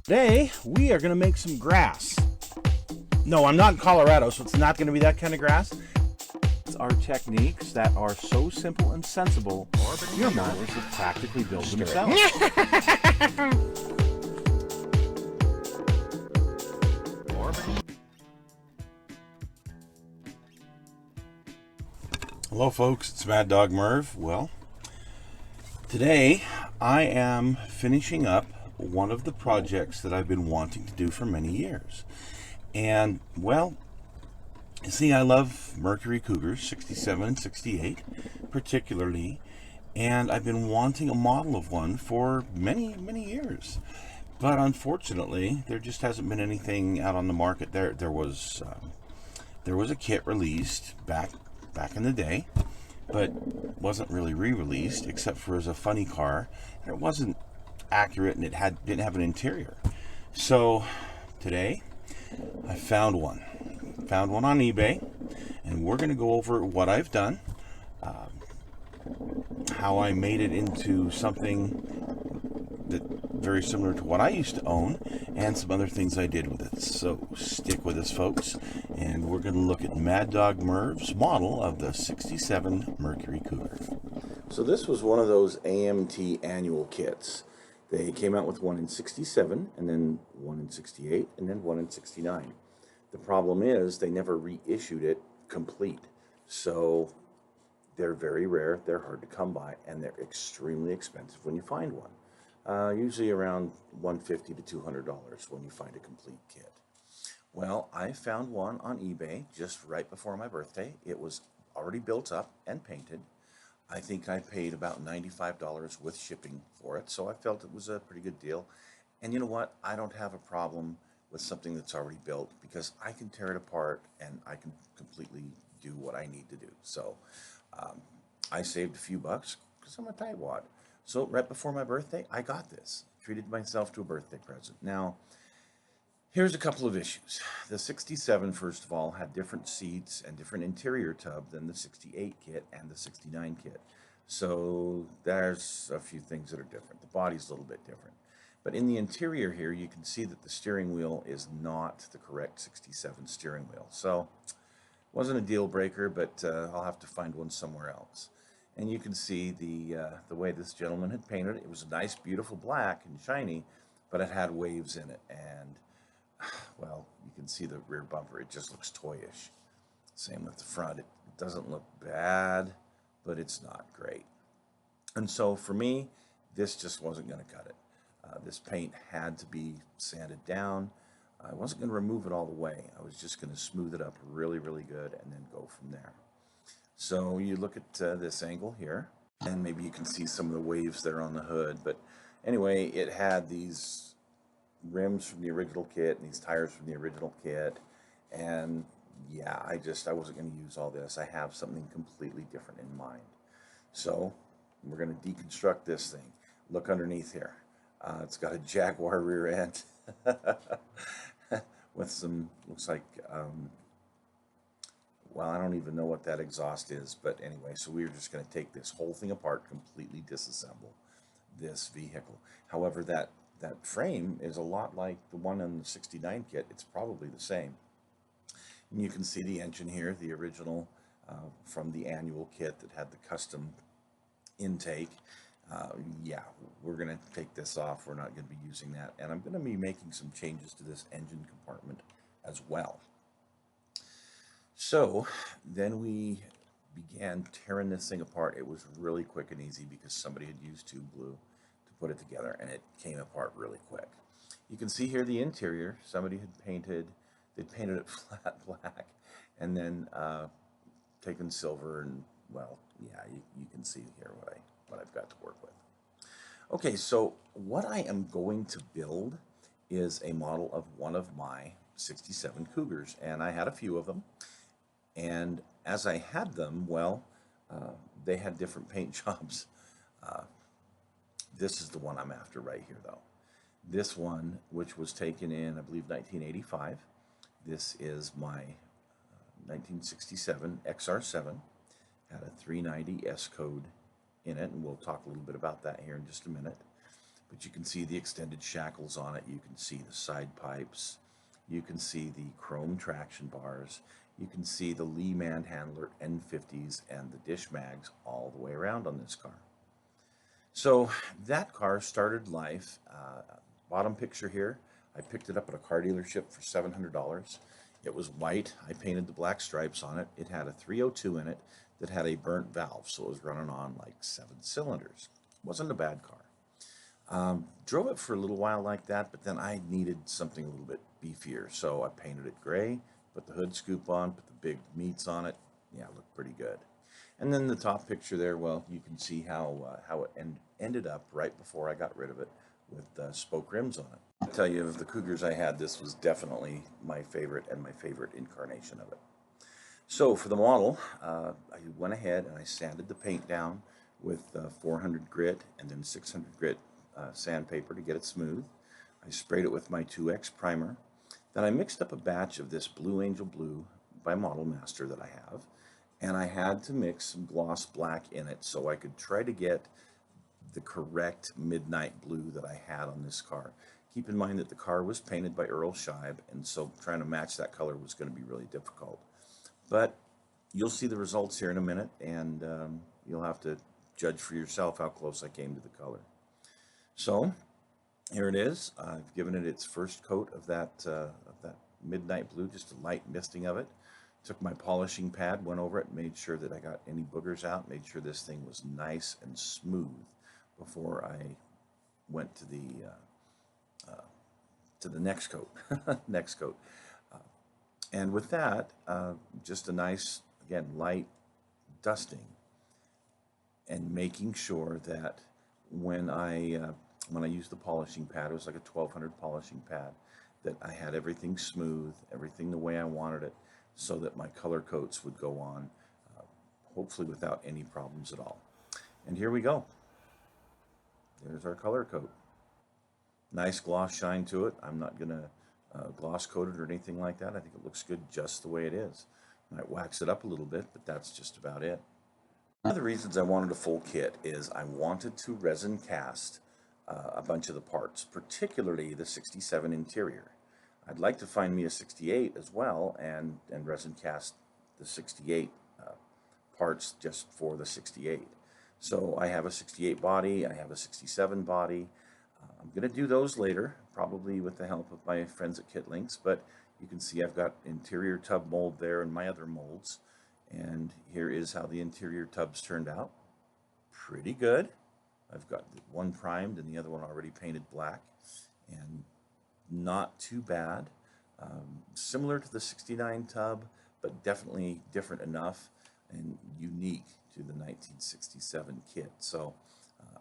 Today, we are going to make some grass. No, I'm not in Colorado, so it's not going to be that kind of grass. It's our techniques that are so simple and sensible, your models have practically built themselves. Hello folks, it's Mad Dog Merv. Well, today I am finishing up one of the projects that I've been wanting to do for many years. And, well, you see, I love Mercury Cougars, 67 and 68, particularly. And I've been wanting a model of one for many, many years. But unfortunately, there just hasn't been anything out on the market. There was a kit released back in the day, but wasn't really re-released except for as a funny car. And it wasn't accurate, and it didn't have an interior. So today I found one on eBay, and we're going to go over what I've done, how I made it into something that very similar to what I used to own, and some other things I did with it. So stick with us, folks, and we're going to look at Mad Dog Merv's model of the 67 Mercury Cougar. So this was one of those AMT annual kits. They came out with one in 67, and then one in 68, and then one in 69. The problem is they never reissued it complete. So they're very rare, they're hard to come by, and they're extremely expensive when you find one. Usually around $150 to $200 when you find a complete kit. Well, I found one on eBay just right before my birthday. It was already built up and painted. I think I paid about $95 with shipping for it, so I felt it was a pretty good deal. And you know what? I don't have a problem with something that's already built because I can tear it apart and I can completely do what I need to do. So I saved a few bucks because I'm a tightwad. So right before my birthday, I got this. Treated myself to a birthday present. Now, here's a couple of issues. The 67, first of all, had different seats and different interior tub than the 68 kit and the 69 kit. So there's a few things that are different. The body's a little bit different. But in the interior here, you can see that the steering wheel is not the correct 67 steering wheel. So it wasn't a deal breaker, but I'll have to find one somewhere else. And you can see the way this gentleman had painted it. It was a nice, beautiful black and shiny, but it had waves in it. And well, you can see the rear bumper. It just looks toyish. Same with the front. It doesn't look bad, but it's not great. And so for me, this just wasn't going to cut it. This paint had to be sanded down. I wasn't going to remove it all the way. I was just going to smooth it up really, really good and then go from there. So you look at this angle here, and maybe you can see some of the waves there on the hood. But anyway, it had these rims from the original kit and these tires from the original kit, and yeah, I wasn't going to use all this. I have something completely different in mind. So we're going to deconstruct this thing. Look underneath here. It's got a Jaguar rear end with some, looks like, well, I don't even know what that exhaust is, but anyway, so we're just going to take this whole thing apart, completely disassemble this vehicle. However, that frame is a lot like the one in the 69 kit. It's probably the same. And you can see the engine here, the original from the annual kit that had the custom intake. Yeah, we're going to take this off. We're not going to be using that. And I'm going to be making some changes to this engine compartment as well. So then we began tearing this thing apart. It was really quick and easy because somebody had used tube glue to put it together, and it came apart really quick. You can see here the interior. Somebody had painted it flat black and then taken silver, and well, yeah, you can see here what I've got to work with. Okay, so what I am going to build is a model of one of my 67 Cougars, and I had a few of them. And as I had them, well, they had different paint jobs. This is the one I'm after right here, though. This one, which was taken in, I believe, 1985. This is my 1967 XR7. Had a 390 S code in it, and we'll talk a little bit about that here in just a minute. but you can see the extended shackles on it. You can see the side pipes. You can see the chrome traction bars. You can see the Lee Manhandler N50s and the dish mags all the way around on this car. So that car started life. Bottom picture here, I picked it up at a car dealership for $700. It was white. I painted the black stripes on it. It had a 302 in it that had a burnt valve, so it was running on like 7 cylinders. It wasn't a bad car. Drove it for a little while like that, but then I needed something a little bit beefier, so I painted it gray, put the hood scoop on, put the big meats on it. Yeah, it looked pretty good. And then the top picture there, well, you can see how it ended up right before I got rid of it with spoke rims on it. I'll tell you, of the Cougars I had, this was definitely my favorite and my favorite incarnation of it. So for the model, I went ahead and I sanded the paint down with 400 grit and then 600 grit sandpaper to get it smooth. I sprayed it with my 2X primer. Then I mixed up a batch of this Blue Angel Blue by Model Master that I have, and I had to mix some gloss black in it so I could try to get the correct midnight blue that I had on this car. Keep in mind that the car was painted by Earl Scheib, and so trying to match that color was going to be really difficult. But you'll see the results here in a minute, and you'll have to judge for yourself how close I came to the color. So here it is. I've given it its first coat of that midnight blue, just a light misting of it. Took my polishing pad, went over it, made sure that I got any boogers out, made sure this thing was nice and smooth before I went to the next coat. next coat. And with that, just a nice, again, light dusting, and making sure that when I used the polishing pad, it was like a 1200 polishing pad, that I had everything smooth, everything the way I wanted it, so that my color coats would go on, hopefully without any problems at all. And here we go. There's our color coat. Nice gloss shine to it. I'm not going to gloss coat it or anything like that. I think it looks good just the way it is. I might wax it up a little bit, but that's just about it. One of the reasons I wanted a full kit is I wanted to resin cast a bunch of the parts, particularly the 67 interior. I'd like to find me a 68 as well and resin cast the 68 parts just for the 68. So I have a 68 body, I have a 67 body. I'm going to do those later, probably with the help of my friends at Kit Links, but you can see I've got interior tub mold there and my other molds. And here is how the interior tubs turned out. Pretty good. I've got one primed and the other one already painted black, and not too bad. Similar to the 69 tub, but definitely different enough and unique to the 1967 kit. So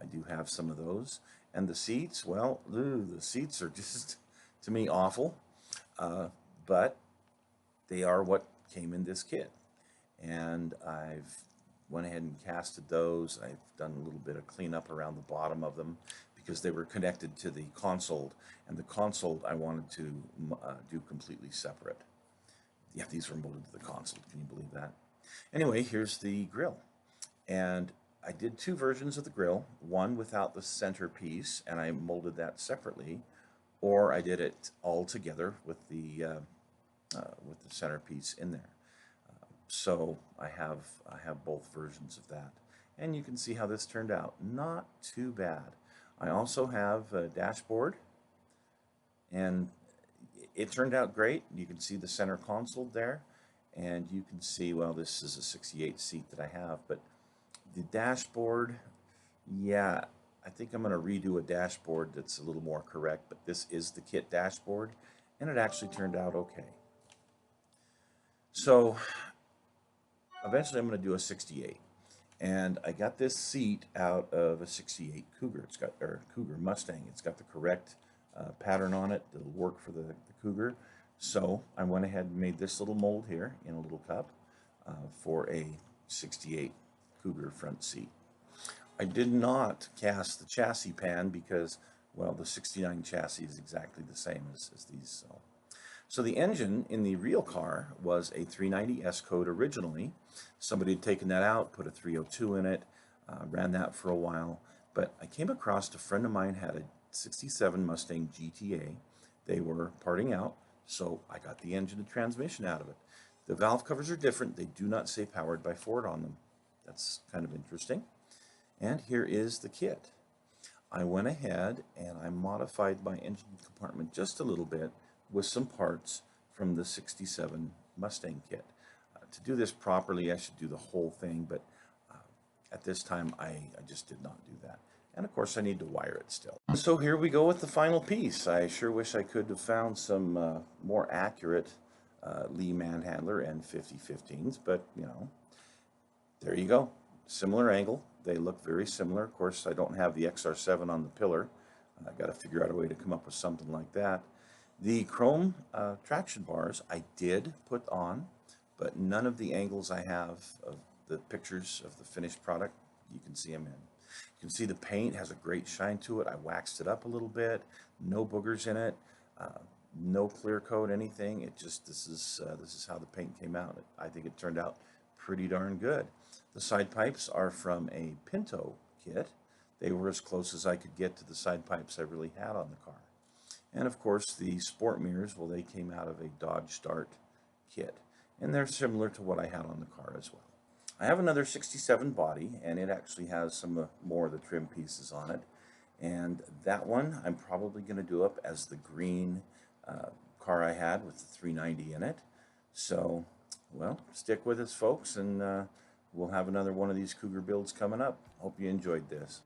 I do have some of those. And the seats, well, the seats are just, to me, awful. But they are what came in this kit. And I've went ahead and casted those. I've done a little bit of cleanup around the bottom of them because they were connected to the console, and the console I wanted to do completely separate. Yeah, these were molded to the console. Can you believe that? Anyway, here's the grill. And I did two versions of the grill, one without the centerpiece, and I molded that separately, or I did it all together with the centerpiece in there. So I have both versions of that, and you can see how this turned out. Not too bad. I also have a dashboard, and it turned out great. You can see the center console there, and you can see, well, this is a 68 seat that I have, but the dashboard, yeah, I think I'm going to redo a dashboard that's a little more correct, but this is the kit dashboard, and it actually turned out okay. So eventually I'm going to do a 68, and I got this seat out of a 68 Cougar. It's got, or Cougar Mustang. It's got the correct pattern on it that'll work for the Cougar. So I went ahead and made this little mold here in a little cup for a 68 Cougar front seat. I did not cast the chassis pan because, well, the 69 chassis is exactly the same as these. So the engine in the real car was a 390S code originally. Somebody had taken that out, put a 302 in it, ran that for a while. But I came across a friend of mine had 67 Mustang GTA. They were parting out, so I got the engine and transmission out of it. The valve covers are different. They do not say powered by Ford on them. That's kind of interesting. And here is the kit. I went ahead and I modified my engine compartment just a little bit with some parts from the 67 Mustang kit. To do this properly, I should do the whole thing, but at this time, I just did not do that. And of course, I need to wire it still. So here we go with the final piece. I sure wish I could have found some more accurate Lee Manhandler and 5015s, but you know, there you go. Similar angle. They look very similar. Of course, I don't have the XR7 on the pillar. I got to figure out a way to come up with something like that. The chrome traction bars I did put on, but none of the angles I have of the pictures of the finished product, you can see them in. You can see the paint has a great shine to it. I waxed it up a little bit. No boogers in it. No clear coat, anything. It just, this is how the paint came out. I think it turned out pretty darn good. The side pipes are from a Pinto kit. They were as close as I could get to the side pipes I really had on the car. And of course the sport mirrors, well, they came out of a Dodge Start kit. And they're similar to what I had on the car as well. I have another 67 body, and it actually has some more of the trim pieces on it. And that one I'm probably going to do up as the green car I had with the 390 in it. So, well, stick with us, folks, and we'll have another one of these Cougar builds coming up. Hope you enjoyed this.